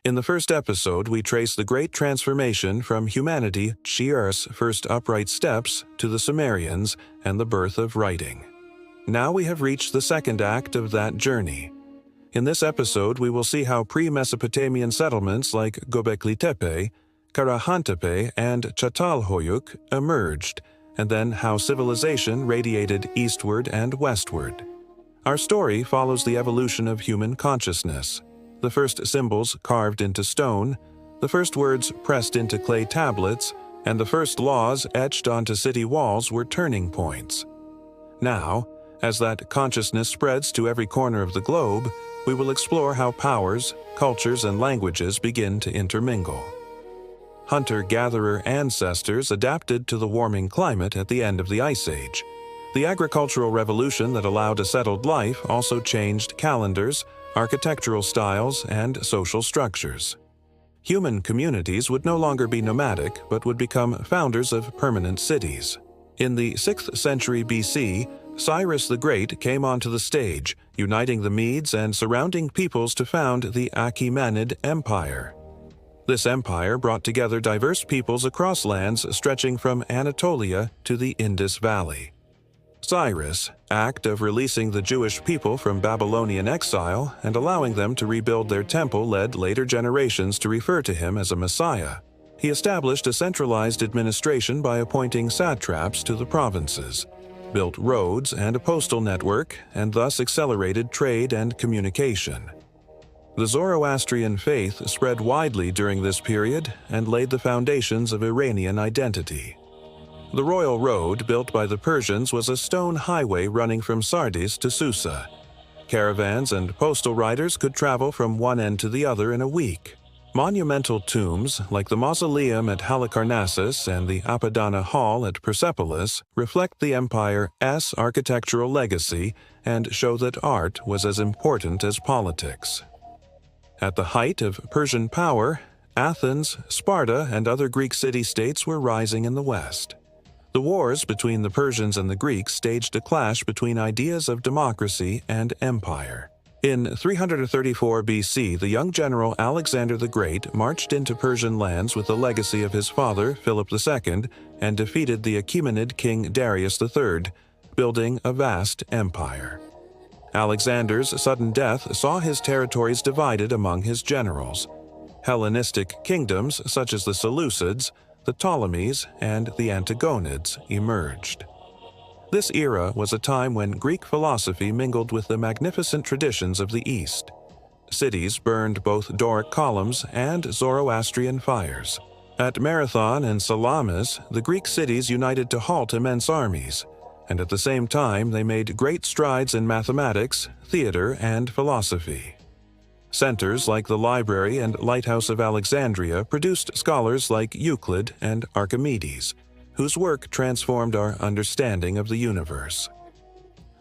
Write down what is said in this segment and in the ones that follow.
In the first episode, we trace the great transformation from humanity, Earth's first upright steps, to the Sumerians and the birth of writing. Now we have reached the second act of that journey. In this episode, we will see how pre-Mesopotamian settlements like Göbeklitepe, Karahantepe, and Çatalhöyük emerged, and then how civilization radiated eastward and westward. Our story follows the evolution of human consciousness. The first symbols carved into stone, the first words pressed into clay tablets, and the first laws etched onto city walls were turning points. Now, as that consciousness spreads to every corner of the globe, we will explore how powers, cultures, and languages begin to intermingle. Hunter-gatherer ancestors adapted to the warming climate at the end of the Ice Age. The agricultural revolution that allowed a settled life also changed calendars, architectural styles, and social structures. Human communities would no longer be nomadic, but would become founders of permanent cities. In the 6th century BC, Cyrus the Great came onto the stage, uniting the Medes and surrounding peoples to found the Achaemenid Empire. This empire brought together diverse peoples across lands stretching from Anatolia to the Indus Valley. Cyrus' act of releasing the Jewish people from Babylonian exile and allowing them to rebuild their temple led later generations to refer to him as a Messiah. He established a centralized administration by appointing satraps to the provinces, built roads and a postal network, and thus accelerated trade and communication. The Zoroastrian faith spread widely during this period and laid the foundations of Iranian identity. The royal road built by the Persians was a stone highway running from Sardis to Susa. Caravans and postal riders could travel from one end to the other in a week. Monumental tombs, like the mausoleum at Halicarnassus and the Apadana Hall at Persepolis, reflect the empire's architectural legacy and show that art was as important as politics. At the height of Persian power, Athens, Sparta, and other Greek city-states were rising in the west. The wars between the Persians and the Greeks staged a clash between ideas of democracy and empire. In 334 BC, the young general Alexander the Great marched into Persian lands with the legacy of his father, Philip II, and defeated the Achaemenid king Darius III, building a vast empire. Alexander's sudden death saw his territories divided among his generals. Hellenistic kingdoms, such as the Seleucids, the Ptolemies, and the Antigonids emerged. This era was a time when Greek philosophy mingled with the magnificent traditions of the East. Cities burned both Doric columns and Zoroastrian fires. At Marathon and Salamis, the Greek cities united to halt immense armies, and at the same time they made great strides in mathematics, theater, and philosophy. Centers like the Library and Lighthouse of Alexandria produced scholars like Euclid and Archimedes, whose work transformed our understanding of the universe.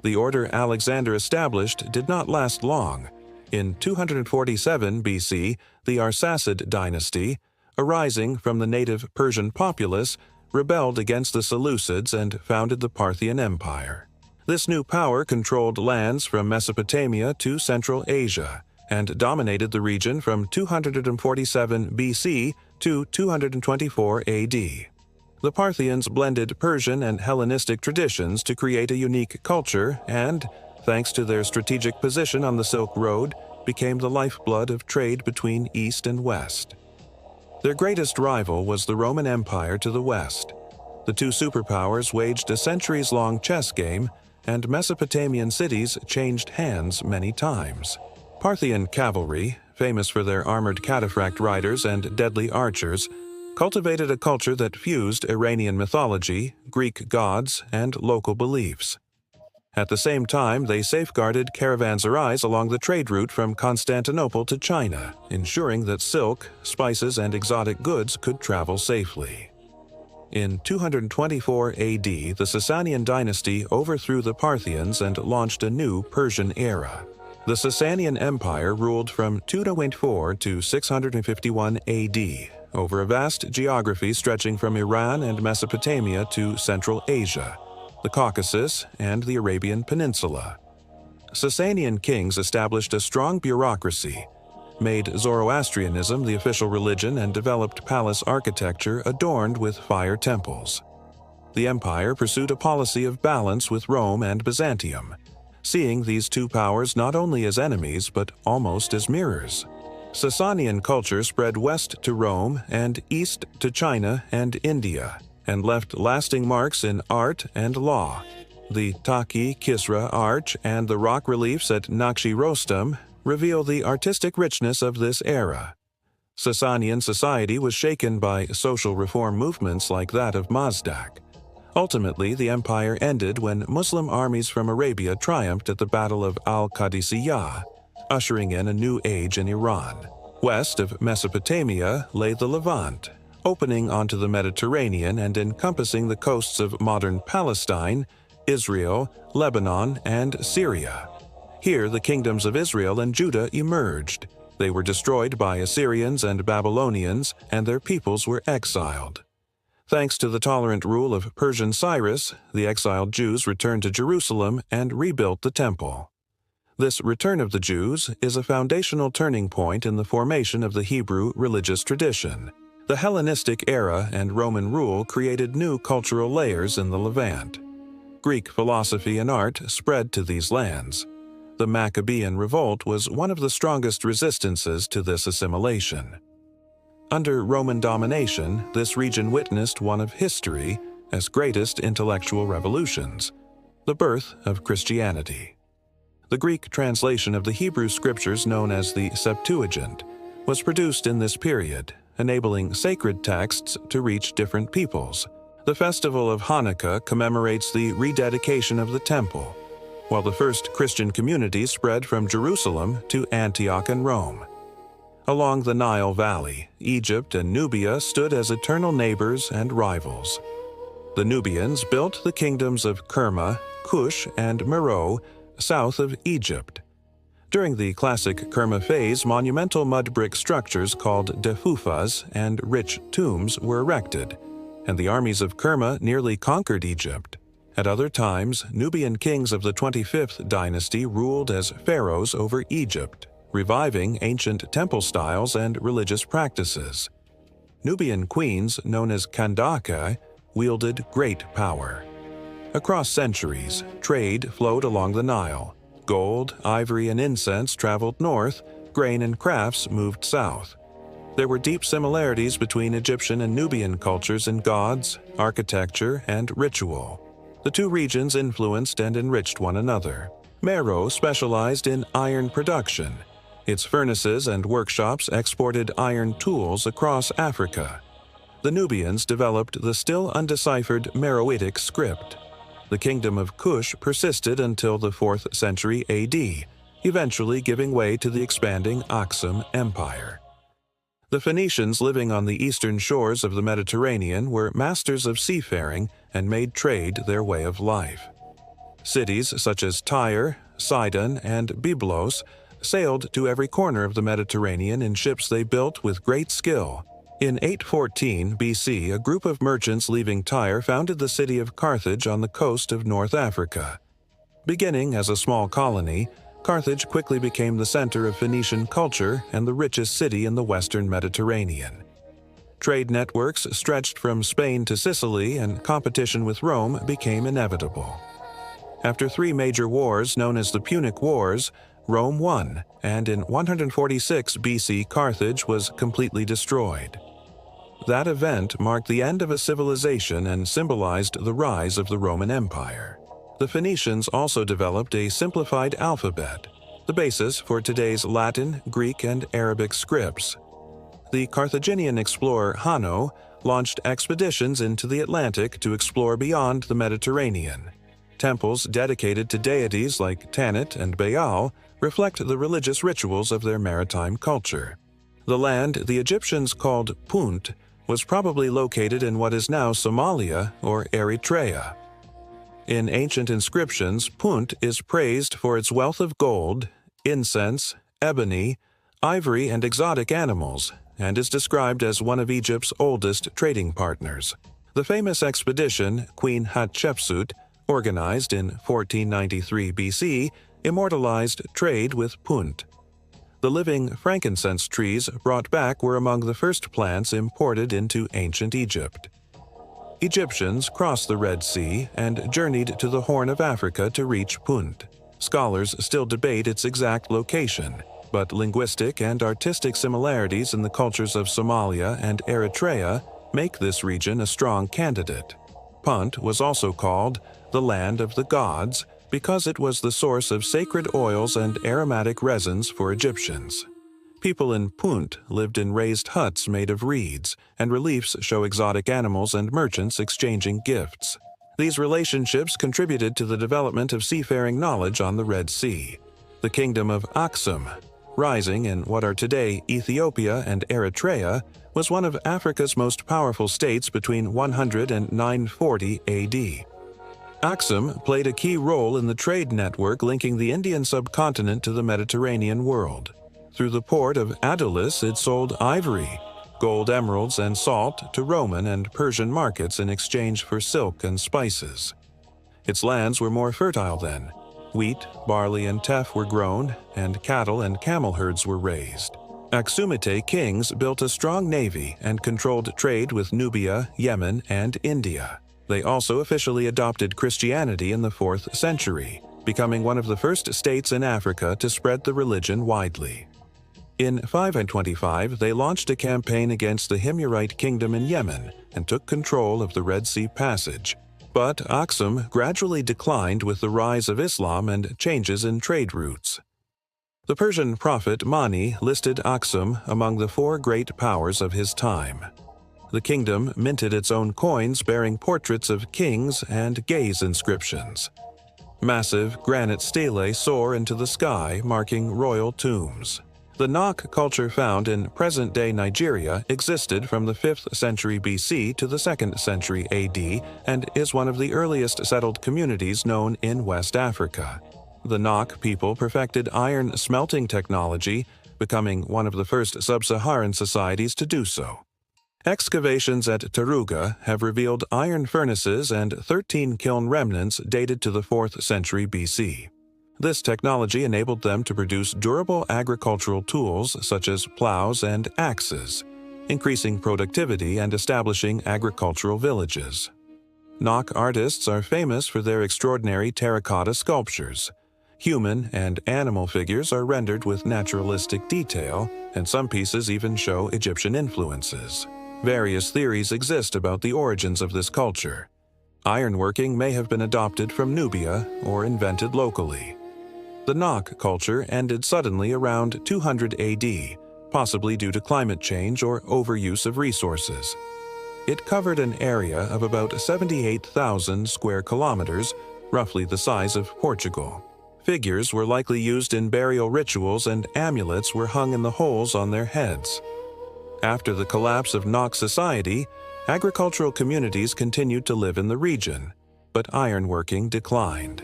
The order Alexander established did not last long. In 247 BC, the Arsacid dynasty, arising from the native Persian populace, rebelled against the Seleucids and founded the Parthian Empire. This new power controlled lands from Mesopotamia to Central Asia, and dominated the region from 247 BC to 224 AD. The Parthians blended Persian and Hellenistic traditions to create a unique culture and, thanks to their strategic position on the Silk Road, became the lifeblood of trade between East and West. Their greatest rival was the Roman Empire to the west. The two superpowers waged a centuries-long chess game, and Mesopotamian cities changed hands many times. Parthian cavalry, famous for their armored cataphract riders and deadly archers, cultivated a culture that fused Iranian mythology, Greek gods, and local beliefs. At the same time, they safeguarded caravanserais along the trade route from Constantinople to China, ensuring that silk, spices, and exotic goods could travel safely. In 224 AD, the Sasanian dynasty overthrew the Parthians and launched a new Persian era. The Sasanian Empire ruled from 224 to 651 AD, over a vast geography stretching from Iran and Mesopotamia to Central Asia, the Caucasus, and the Arabian Peninsula. Sasanian kings established a strong bureaucracy. made Zoroastrianism the official religion and developed palace architecture adorned with fire temples. The empire pursued a policy of balance with Rome and Byzantium, seeing these two powers not only as enemies but almost as mirrors. Sasanian culture spread west to Rome and east to China and India, and left lasting marks in art and law. The Taki Kisra arch and the rock reliefs at Nakshi Rostam reveal the artistic richness of this era. Sasanian society was shaken by social reform movements like that of Mazdak. Ultimately, the empire ended when Muslim armies from Arabia triumphed at the Battle of Al-Qadisiyah, ushering in a new age in Iran. West of Mesopotamia lay the Levant, opening onto the Mediterranean and encompassing the coasts of modern Palestine, Israel, Lebanon, and Syria. Here the kingdoms of Israel and Judah emerged. They were destroyed by Assyrians and Babylonians, and their peoples were exiled. Thanks to the tolerant rule of Persian Cyrus, the exiled Jews returned to Jerusalem and rebuilt the temple. This return of the Jews is a foundational turning point in the formation of the Hebrew religious tradition. The Hellenistic era and Roman rule created new cultural layers in the Levant. Greek philosophy and art spread to these lands. The Maccabean revolt was one of the strongest resistances to this assimilation. Under Roman domination, this region witnessed one of history's greatest intellectual revolutions, the birth of Christianity. The Greek translation of the Hebrew scriptures known as the Septuagint was produced in this period, enabling sacred texts to reach different peoples. The festival of Hanukkah commemorates the rededication of the temple, while the first Christian communities spread from Jerusalem to Antioch and Rome. Along the Nile Valley, Egypt and Nubia stood as eternal neighbors and rivals. The Nubians built the kingdoms of Kerma, Kush, and Meroe south of Egypt. During the classic Kerma phase, monumental mud brick structures called defufas and rich tombs were erected, and the armies of Kerma nearly conquered Egypt. At other times, Nubian kings of the 25th dynasty ruled as pharaohs over Egypt, reviving ancient temple styles and religious practices. Nubian queens, known as Kandake, wielded great power. Across centuries, trade flowed along the Nile. Gold, ivory, and incense traveled north, grain and crafts moved south. There were deep similarities between Egyptian and Nubian cultures in gods, architecture, and ritual. The two regions influenced and enriched one another. Meroe specialized in iron production. Its furnaces and workshops exported iron tools across Africa. The Nubians developed the still undeciphered Meroitic script. The kingdom of Kush persisted until the 4th century AD, eventually giving way to the expanding Aksum Empire. The Phoenicians living on the eastern shores of the Mediterranean were masters of seafaring and made trade their way of life. Cities such as Tyre, Sidon, and Byblos sailed to every corner of the Mediterranean in ships they built with great skill. In 814 BC, a group of merchants leaving Tyre founded the city of Carthage on the coast of North Africa. Beginning as a small colony, Carthage quickly became the center of Phoenician culture and the richest city in the western Mediterranean. Trade networks stretched from Spain to Sicily, and competition with Rome became inevitable. After 3 major wars known as the Punic Wars, Rome won, and in 146 BC Carthage was completely destroyed. That event marked the end of a civilization and symbolized the rise of the Roman Empire. The Phoenicians also developed a simplified alphabet, the basis for today's Latin, Greek, and Arabic scripts. The Carthaginian explorer Hanno launched expeditions into the Atlantic to explore beyond the Mediterranean. Temples dedicated to deities like Tanit and Baal reflect the religious rituals of their maritime culture. The land the Egyptians called Punt was probably located in what is now Somalia or Eritrea. In ancient inscriptions, Punt is praised for its wealth of gold, incense, ebony, ivory, and exotic animals, and is described as one of Egypt's oldest trading partners. The famous expedition, Queen Hatshepsut, organized in 1493 BC, immortalized trade with Punt. The living frankincense trees brought back were among the first plants imported into ancient Egypt. Egyptians crossed the Red Sea and journeyed to the Horn of Africa to reach Punt. Scholars still debate its exact location, but linguistic and artistic similarities in the cultures of Somalia and Eritrea make this region a strong candidate. Punt was also called the Land of the Gods because it was the source of sacred oils and aromatic resins for Egyptians. People in Punt lived in raised huts made of reeds, and reliefs show exotic animals and merchants exchanging gifts. These relationships contributed to the development of seafaring knowledge on the Red Sea. The kingdom of Aksum, rising in what are today Ethiopia and Eritrea, was one of Africa's most powerful states between 100 and 940 AD. Aksum played a key role in the trade network linking the Indian subcontinent to the Mediterranean world. Through the port of Adulis, it sold ivory, gold, emeralds, and salt to Roman and Persian markets in exchange for silk and spices. Its lands were more fertile then. Wheat, barley, and teff were grown, and cattle and camel herds were raised. Aksumite kings built a strong navy and controlled trade with Nubia, Yemen, and India. They also officially adopted Christianity in the 4th century, becoming one of the first states in Africa to spread the religion widely. In 525, they launched a campaign against the Himyarite kingdom in Yemen and took control of the Red Sea Passage. But Aksum gradually declined with the rise of Islam and changes in trade routes. The Persian prophet Mani listed Aksum among the 4 great powers of his time. The kingdom minted its own coins bearing portraits of kings and gaze inscriptions. Massive granite stelae soar into the sky, marking royal tombs. The Nok culture found in present-day Nigeria existed from the 5th century BC to the 2nd century AD and is one of the earliest settled communities known in West Africa. The Nok people perfected iron smelting technology, becoming one of the first sub-Saharan societies to do so. Excavations at Taruga have revealed iron furnaces and 13 kiln remnants dated to the 4th century BC. This technology enabled them to produce durable agricultural tools such as plows and axes, increasing productivity and establishing agricultural villages. Nok artists are famous for their extraordinary terracotta sculptures. Human and animal figures are rendered with naturalistic detail, and some pieces even show Egyptian influences. Various theories exist about the origins of this culture. Ironworking may have been adopted from Nubia or invented locally. The Nok culture ended suddenly around 200 AD, possibly due to climate change or overuse of resources. It covered an area of about 78,000 square kilometers, roughly the size of Portugal. Figures were likely used in burial rituals and amulets were hung in the holes on their heads. After the collapse of Nok society, agricultural communities continued to live in the region, but ironworking declined.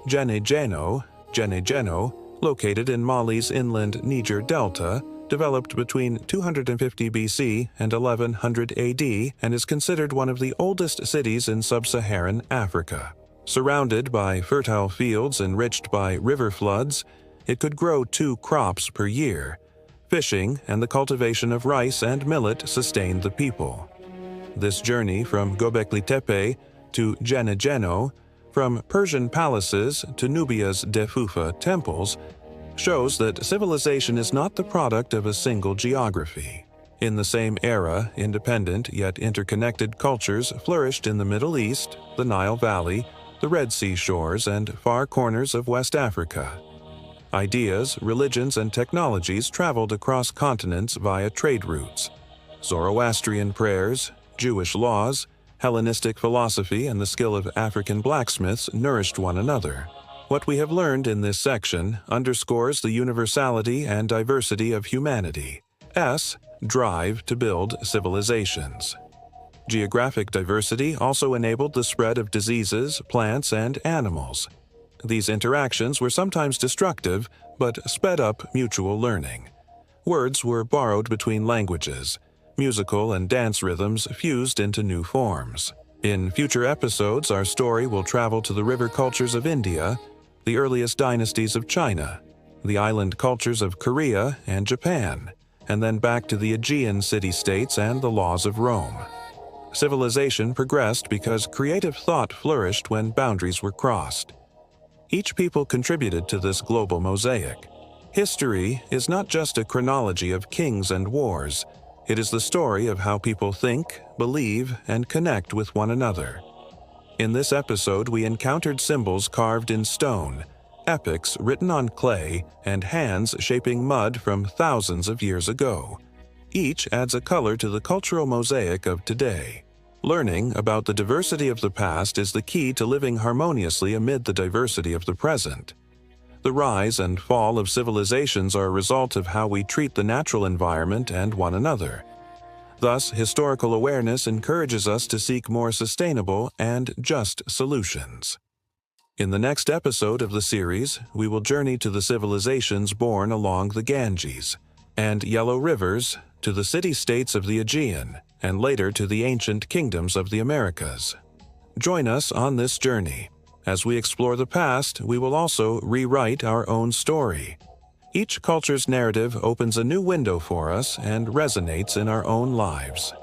Gene-Geno, located in Mali's inland Niger Delta, developed between 250 BC and 1100 AD and is considered one of the oldest cities in sub-Saharan Africa. Surrounded by fertile fields enriched by river floods, it could grow 2 crops per year. Fishing and the cultivation of rice and millet sustained the people. This journey from Göbeklitepe to Gene-Geno, from Persian palaces to Nubia's Defufa temples, shows that civilization is not the product of a single geography. In the same era, independent yet interconnected cultures flourished in the Middle East, the Nile Valley, the Red Sea shores, and far corners of West Africa. Ideas, religions, and technologies traveled across continents via trade routes. Zoroastrian prayers, Jewish laws, Hellenistic philosophy, and the skill of African blacksmiths nourished one another. What we have learned in this section underscores the universality and diversity of humanity. Drive to build civilizations. Geographic diversity also enabled the spread of diseases, plants, and animals. These interactions were sometimes destructive, but sped up mutual learning. Words were borrowed between languages. Musical and dance rhythms fused into new forms. In future episodes, our story will travel to the river cultures of India, the earliest dynasties of China, the island cultures of Korea and Japan, and then back to the Aegean city-states and the laws of Rome. Civilization progressed because creative thought flourished when boundaries were crossed. Each people contributed to this global mosaic. History is not just a chronology of kings and wars. It is the story of how people think, believe, and connect with one another. In this episode, we encountered symbols carved in stone, epics written on clay, and hands shaping mud from thousands of years ago. Each adds a color to the cultural mosaic of today. Learning about the diversity of the past is the key to living harmoniously amid the diversity of the present. The rise and fall of civilizations are a result of how we treat the natural environment and one another. Thus, historical awareness encourages us to seek more sustainable and just solutions. In the next episode of the series, we will journey to the civilizations born along the Ganges and Yellow Rivers, to the city-states of the Aegean, and later to the ancient kingdoms of the Americas. Join us on this journey. As we explore the past, we will also rewrite our own story. Each culture's narrative opens a new window for us and resonates in our own lives.